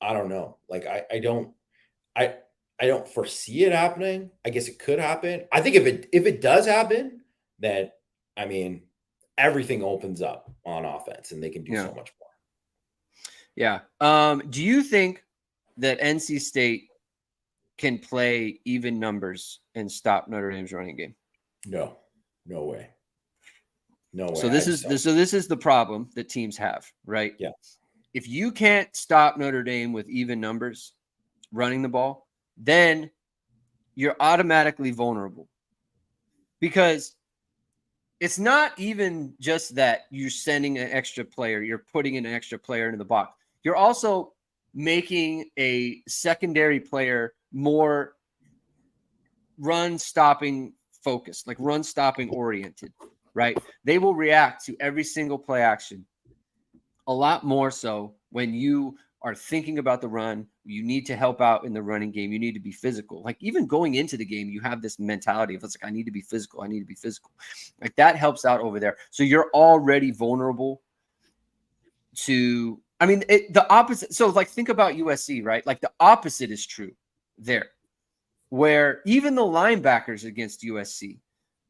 I don't know. Like I don't foresee it happening. I guess it could happen. I think if it does happen, then I mean everything opens up on offense and they can do so much more. Yeah. Do you think that NC State can play even numbers and stop Notre Dame's running game? No way. No way. So this is the problem that teams have, right? Yeah. If you can't stop Notre Dame with even numbers running the ball, then you're automatically vulnerable, because it's not even just that you're sending an extra player, you're putting an extra player into the box. You're also making a secondary player more run stopping focused, like run stopping oriented, right? They will react to every single play action a lot more so when you are thinking about the run. You need to help out in the running game. You need to be physical. Like even going into the game, you have this mentality of it's like, I need to be physical. I need to be physical. Like that helps out over there. So you're already vulnerable to, the opposite. So like think about USC, right? Like the opposite is true there, where even the linebackers against USC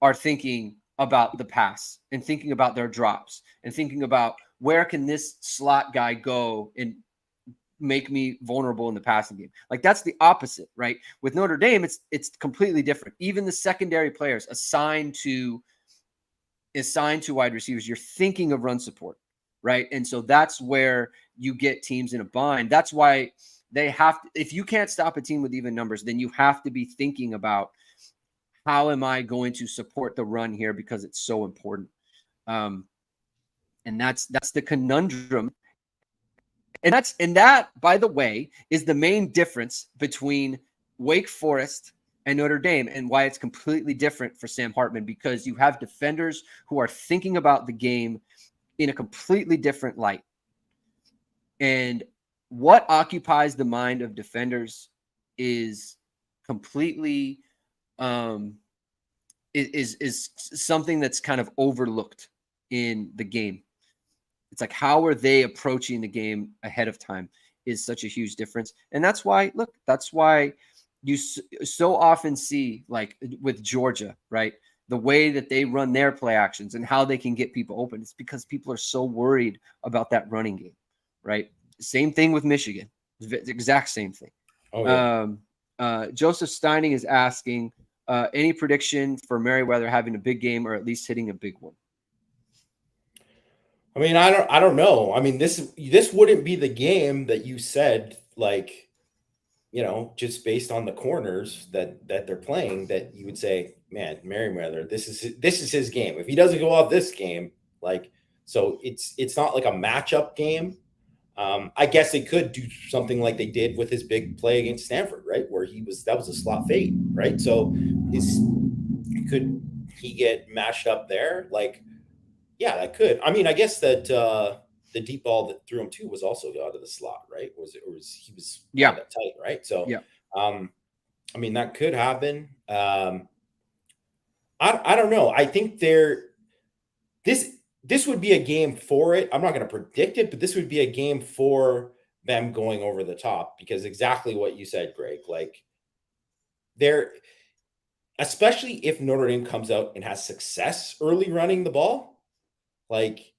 are thinking about the pass and thinking about their drops and thinking about where can this slot guy go and make me vulnerable in the passing game. Like that's the opposite, right? With Notre Dame, it's completely different. Even the secondary players assigned to wide receivers, you're thinking of run support, right? And so that's where you get teams in a bind. That's why they have to, if you can't stop a team with even numbers, then you have to be thinking about how am I going to support the run here, because it's so important. And that's the conundrum. And that, by the way, is the main difference between Wake Forest and Notre Dame, and why it's completely different for Sam Hartman, because you have defenders who are thinking about the game in a completely different light. And what occupies the mind of defenders is completely is something that's kind of overlooked in the game. It's like, how are they approaching the game ahead of time is such a huge difference. And that's why you so often see, like with Georgia, right, the way that they run their play actions and how they can get people open. It's because people are so worried about that running game, right? Same thing with Michigan. The exact same thing. Oh, yeah. Joseph Steining is asking, any prediction for Merriweather having a big game or at least hitting a big one? I mean, I don't know. I mean, this wouldn't be the game that you said, like, you know, just based on the corners that they're playing, that you would say, man, Merriweather, this is his game. If he doesn't go off this game, like, so it's not like a matchup game. I guess they could do something like they did with his big play against Stanford, right? Where that was a slot fade, right? So could he get matched up there? Like, yeah, that could. I mean, I guess that the deep ball that threw him to was also out of the slot, right? He was Yeah, that tight, right? So yeah. I mean, that could happen. I don't know. I think this would be a game for it. I'm not going to predict it, but this would be a game for them going over the top, because exactly what you said, Greg. Like, especially if Notre Dame comes out and has success early running the ball, like,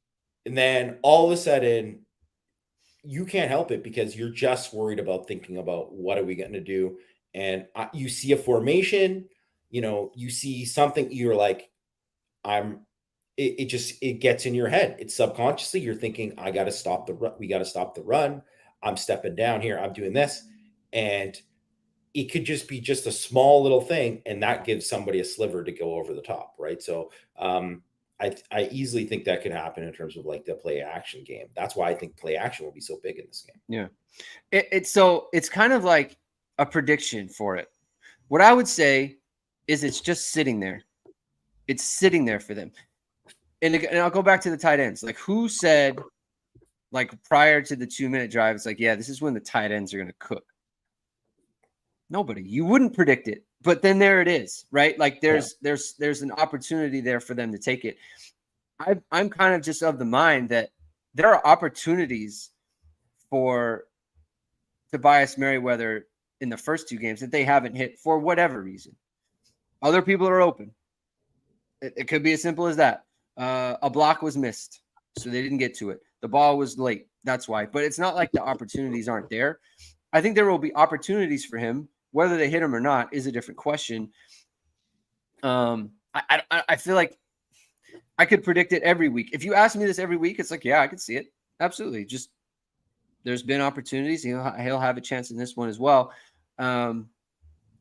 and then all of a sudden you can't help it because you're just worried about thinking about what are we going to do. And you see a formation, you know, you see something, you're like, it gets in your head. It's subconsciously, you're thinking, I got to stop the run. We got to stop the run. I'm stepping down here. I'm doing this. And it could just be just a small little thing, and that gives somebody a sliver to go over the top, right? So I easily think that could happen in terms of like the play action game. That's why I think play action will be so big in this game. Yeah. It's kind of like a prediction for it. What I would say is it's just sitting there. It's sitting there for them. And I'll go back to the tight ends. Like, who said, like, prior to the 2-minute drive, it's like, yeah, this is when the tight ends are going to cook. Nobody. You wouldn't predict it, but then there it is, right? Like, there's an opportunity there for them to take it. I'm kind of just of the mind that there are opportunities for Tobias Merriweather in the first 2 games that they haven't hit for whatever reason. Other people are open. It could be as simple as that. A block was missed, so they didn't get to it. The ball was late. That's why. But it's not like the opportunities aren't there. I think there will be opportunities for him. Whether they hit him or not is a different question. I feel like I could predict it every week. If you ask me this every week, it's like, yeah, I could see it. Absolutely. Just there's been opportunities. He'll have a chance in this one as well. You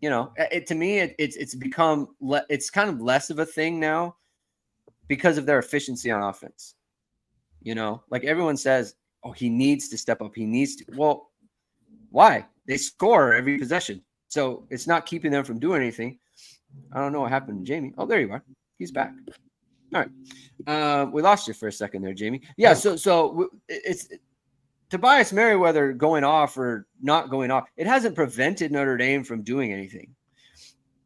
know, to me, it's become it's kind of less of a thing now because of their efficiency on offense. You know, like everyone says, oh, he needs to step up. He needs to. Well, why? They score every possession. So it's not keeping them from doing anything. I don't know what happened to Jamie. Oh, there you are. He's back. All right. We lost you for a second there, Jamie. Yeah. So it's Tobias Merriweather going off or not going off. It hasn't prevented Notre Dame from doing anything.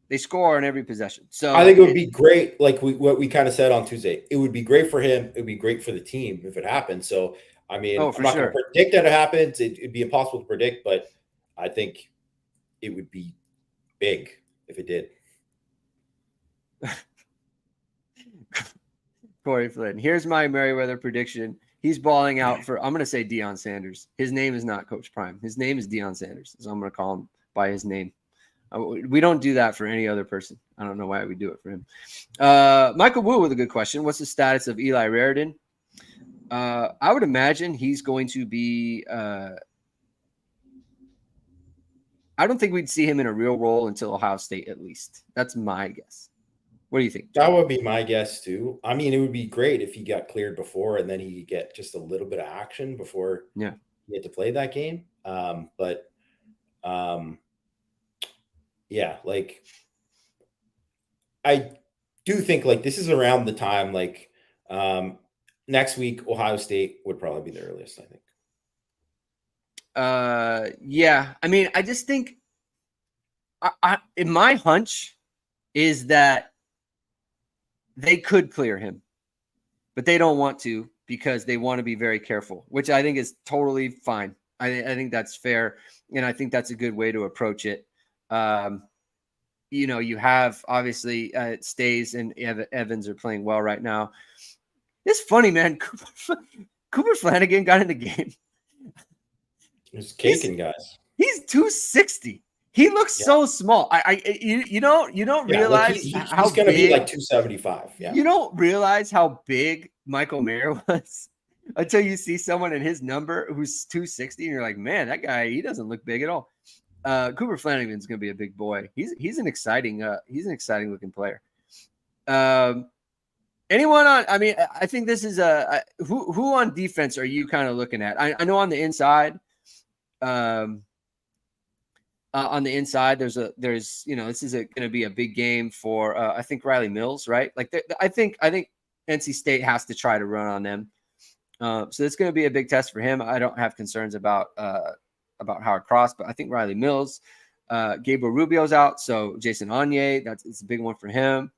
They score on every possession. So I think it would be great. Like what we kind of said on Tuesday, it would be great for him. It would be great for the team if it happens. So, I mean, I'm not going to predict that it happens. It'd be impossible to predict, but I think it would be big if it did. Corey Flynn. Here's my Merriweather prediction. He's balling out for, I'm going to say Deion Sanders. His name is not Coach Prime. His name is Deion Sanders. So I'm going to call him by his name. We don't do that for any other person. I don't know why we do it for him. Michael Wu with a good question. What's the status of Eli Raridan? I would imagine he's going to be I don't think we'd see him in a real role until Ohio State, at least. That's my guess. What do you think, John? That would be my guess, too. I mean, it would be great if he got cleared before and then he could get just a little bit of action before he had to play that game. Yeah, like, I do think, like, this is around the time, like, next week, Ohio State would probably be the earliest, I think. Yeah. I mean, I just think in my hunch is that they could clear him, but they don't want to because they want to be very careful, which I think is totally fine. I think that's fair. And I think that's a good way to approach it. You know, you have obviously Stays and Evans are playing well right now. It's funny, man. Cooper Flanagan got in the game. He's caking guys. He's 260. He looks so small. You don't realize he's how going to big, be like 275. Yeah. You don't realize how big Michael Mayer was. until you see someone in his number who's 260 and you're like, man, that guy, he doesn't look big at all. Cooper Flanagan's going to be a big boy. He's an exciting looking player. Anyone on, I mean, I think this is who on defense are you kind of looking at? I know on the inside, there's, this is going to be a big game for, I think Riley Mills, right? Like, I think NC State has to try to run on them. So it's going to be a big test for him. I don't have concerns about Howard Cross, but I think Riley Mills, Gabriel Rubio's out. So Jason Onyé, it's a big one for him.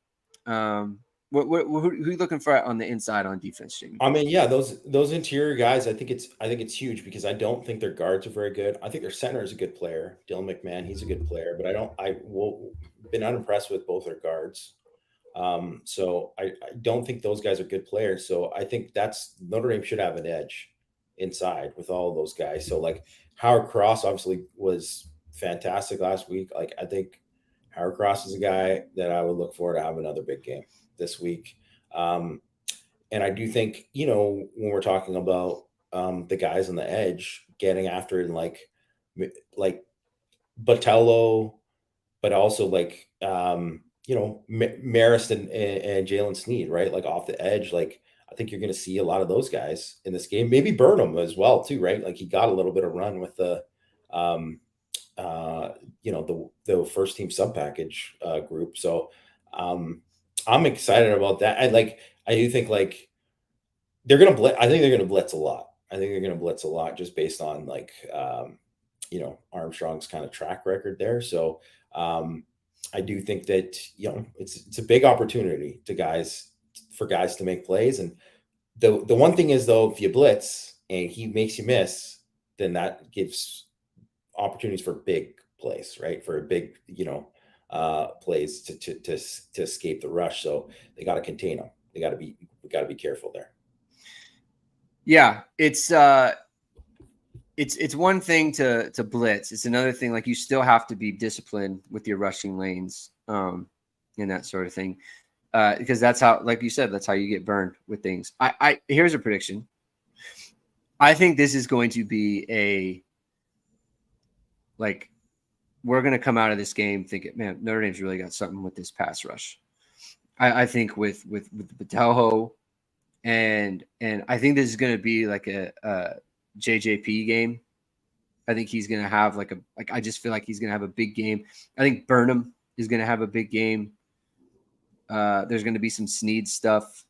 Who are you looking for on the inside on defense, Jamie? I mean, yeah, those interior guys, I think it's huge because I don't think their guards are very good. I think their center is a good player, Dylan McMahon. He's a good player, but been unimpressed with both their guards. So I don't think those guys are good players. So I think Notre Dame should have an edge inside with all of those guys. So like Howard Cross obviously was fantastic last week. Like I think Howard Cross is a guy that I would look for to have another big game this week. And I do think, when we're talking about the guys on the edge getting after it, and like Botello, but also like, Marist and Jalen Sneed, right? Like off the edge, like I think you're going to see a lot of those guys in this game. Maybe Burnham as well too, right? Like he got a little bit of run with the first team sub package group. So I'm excited about that. I do think like they're going to blitz. I think they're going to blitz a lot. Just based on like Armstrong's kind of track record there. So I do think that, it's a big opportunity for guys to make plays. And the one thing is though, if you blitz and he makes you miss, then that gives opportunities for big plays, right? For a big, plays to escape the rush. So they got to contain them. We got to be careful there. Yeah. It's one thing to blitz. It's another thing. Like you still have to be disciplined with your rushing lanes, and that sort of thing. Because that's how, like you said, that's how you get burned with things. Here's a prediction. I think this is going to be we're going to come out of this game thinking, man, Notre Dame's really got something with this pass rush. I think with Botelho, and I think this is going to be like a JJP game. I think he's going to have I just feel like he's going to have a big game. I think Burnham is going to have a big game. There's going to be some Sneed stuff.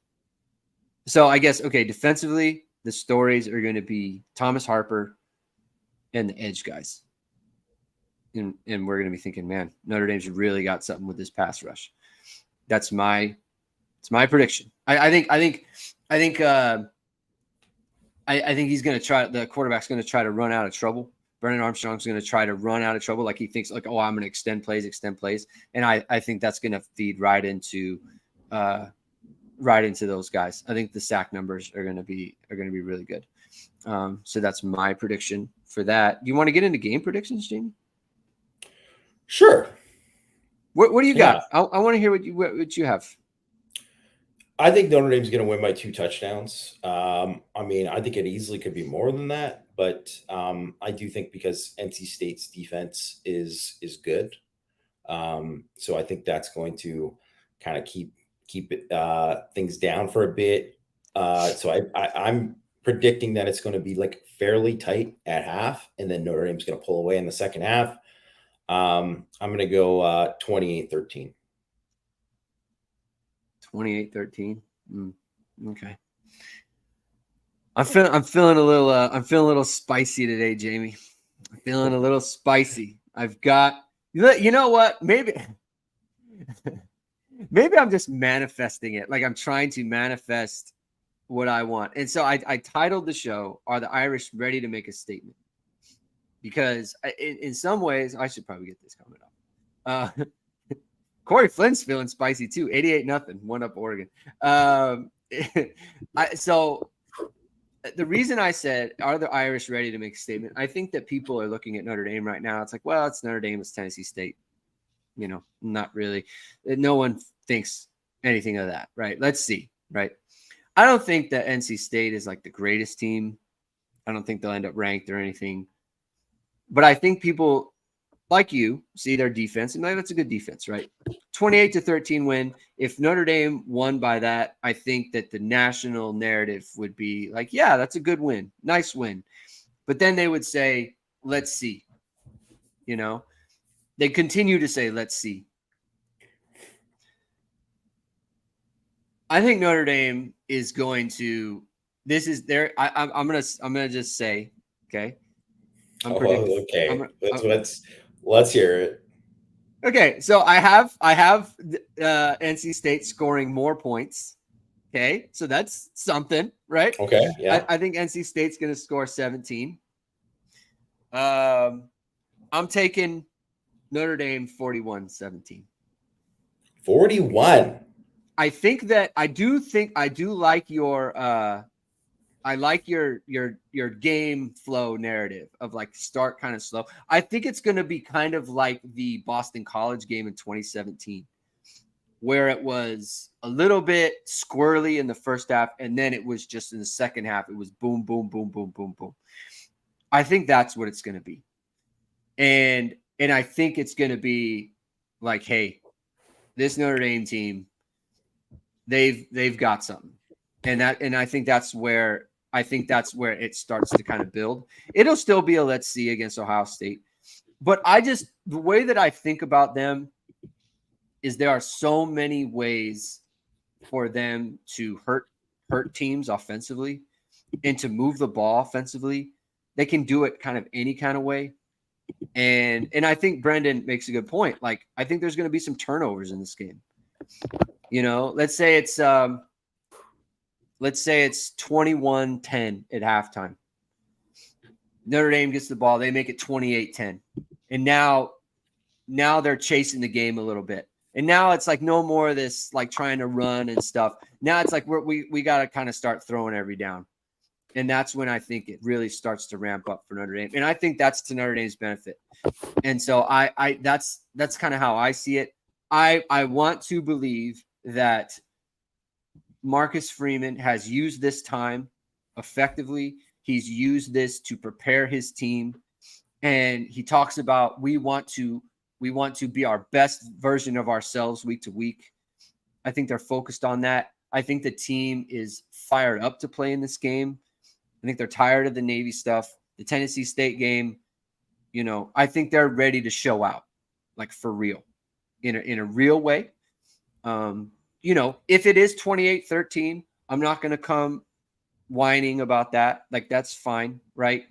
So I guess, okay, defensively, the stories are going to be Thomas Harper and the edge guys. And we're going to be thinking, man, Notre Dame's really got something with this pass rush. It's my prediction. I think he's going to try. The quarterback's going to try to run out of trouble. Brennan Armstrong's going to try to run out of trouble. Like he thinks like, oh, I'm going to extend plays. And I think that's going to feed right into those guys. I think the sack numbers are going to be really good. So that's my prediction for that. Do you want to get into game predictions, Jamie? Sure. What do you got? I want to hear what you have. I think Notre Dame's going to win by 2 touchdowns. I think it easily could be more than that, but I do think because NC State's defense is good. So I think that's going to kind of keep things down for a bit. So I'm predicting that it's going to be like fairly tight at half, and then Notre Dame's going to pull away in the second half. I'm going to go 28-13. 28-13. Okay. I'm feeling a little spicy today, Jamie. I'm feeling a little spicy. I've got, you know what? Maybe I'm just manifesting it. Like I'm trying to manifest what I want. And so I titled the show, "Are the Irish Ready to Make a Statement?" Because in some ways, I should probably get this coming up. Corey Flynn's feeling spicy too. 88-0, 1-up Oregon. So the reason I said, are the Irish ready to make a statement? I think that people are looking at Notre Dame right now. It's like, well, it's Notre Dame, it's Tennessee State. Not really. No one thinks anything of that, right? Let's see, right? I don't think that NC State is like the greatest team. I don't think they'll end up ranked or anything. But I think people like you see their defense, and like, that's a good defense, right? 28-13 win. If Notre Dame won by that, I think that the national narrative would be like, yeah, that's a good win. Nice win. But then they would say, let's see. You know, they continue to say, let's see. I think Notre Dame is going to. This is their. I'm gonna just say, okay. Okay. Let's hear it. Okay, so I have NC State scoring more points. Okay, so that's something, right? Okay, yeah. I think NC State's going to score 17. I'm taking Notre Dame 41-17. 41. I do like your your game flow narrative of like start kind of slow. I think it's going to be kind of like the Boston College game in 2017, where it was a little bit squirrely in the first half, and then it was just in the second half, it was boom, boom, boom, boom, boom, boom. I think that's what it's going to be. And I think it's going to be like, hey, this Notre Dame team, they've got something. And I think that's where it starts to kind of build. It'll still be a let's see against Ohio State. But the way that I think about them is there are so many ways for them to hurt teams offensively and to move the ball offensively. They can do it kind of any kind of way. And I think Brendan makes a good point. Like, I think there's going to be some turnovers in this game. You know, let's say it's 21-10 at halftime. Notre Dame gets the ball. They make it 28-10. And now they're chasing the game a little bit. And now it's like no more of this like trying to run and stuff. Now it's like we got to kind of start throwing every down. And that's when I think it really starts to ramp up for Notre Dame. And I think that's to Notre Dame's benefit. And so that's kind of how I see it. I want to believe that Marcus Freeman has used this time effectively. He's used this to prepare his team. And he talks about we want to be our best version of ourselves week to week. I think they're focused on that. I think the team is fired up to play in this game. I think they're tired of the Navy stuff. The Tennessee State game, you know, I think they're ready to show out, like for real, in a real way. You know, if it is 28-13, I'm not going to come whining about that. Like, that's fine, right?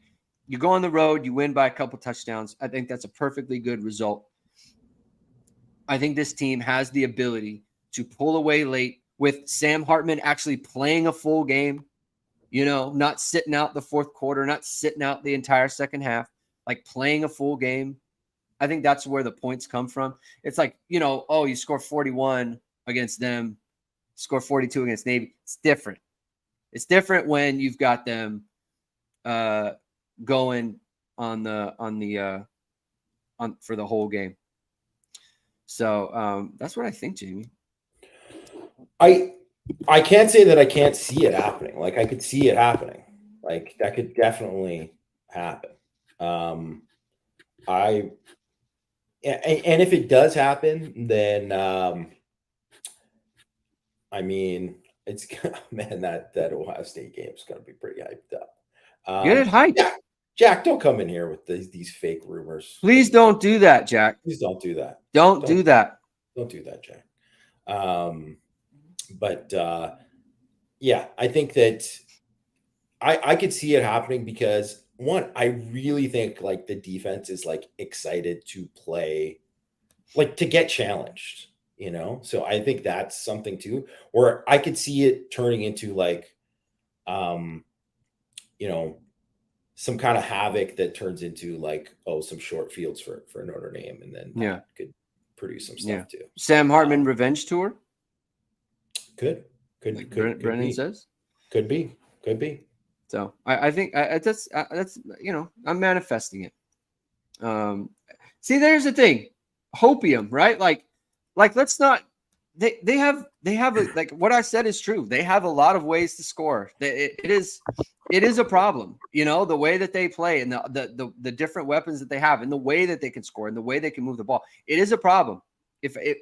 You go on the road, you win by a couple touchdowns. I think that's a perfectly good result. I think this team has the ability to pull away late with Sam Hartman actually playing a full game, you know, not sitting out the fourth quarter, not sitting out the entire second half, like playing a full game. I think that's where the points come from. It's like, you know, oh, you score 41 against them, score 42 against Navy. It's different. It's different when you've got them going on for the whole game. So that's what I think, Jamie. I can't say that I can't see it happening. Like, I could see it happening. Like, that could definitely happen. And if it does happen, then I mean, it's man, that Ohio State game is going to be pretty hyped up. Get it hyped. Yeah. Jack, don't come in here with these fake rumors. Please don't do that, Jack. Please don't do that. Don't do that. Don't do that, Jack. But yeah, I think that I could see it happening because one, I really think like the defense is like excited to play, like to get challenged, you know? So I think that's something too, or I could see it turning into like, you know, some kind of havoc that turns into like, oh, some short fields for Notre Dame. And then that could produce some stuff too. Sam Hartman revenge tour. Could Brennan be. says Could be. So I think that's you know, I'm manifesting it. See, there's the thing, hopium, right? Like let's not they have like what I said is true. They have a lot of ways to score. It is a problem, the way that they play and the different weapons that they have and the way that they can score and the way they can move the ball. It is a problem.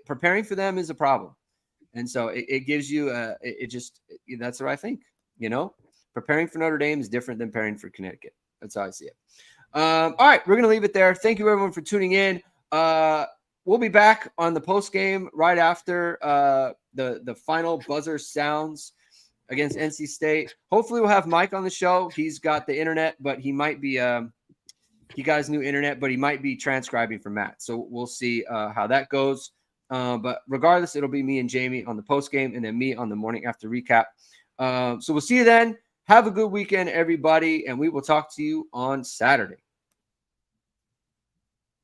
Preparing for them is a problem. And so it gives you that's what I think, preparing for Notre Dame is different than preparing for Connecticut. That's how I see it. All right, we're going to leave it there. Thank you everyone for tuning in. We'll be back on the post game right after the final buzzer sounds against NC State. Hopefully we'll have Mike on the show. He's got the internet, but he might be he got his new internet, but he might be transcribing for Matt. So we'll see how that goes. But regardless, it'll be me and Jamie on the post game and then me on the morning after recap. So we'll see you then. Have a good weekend, everybody, and we will talk to you on Saturday.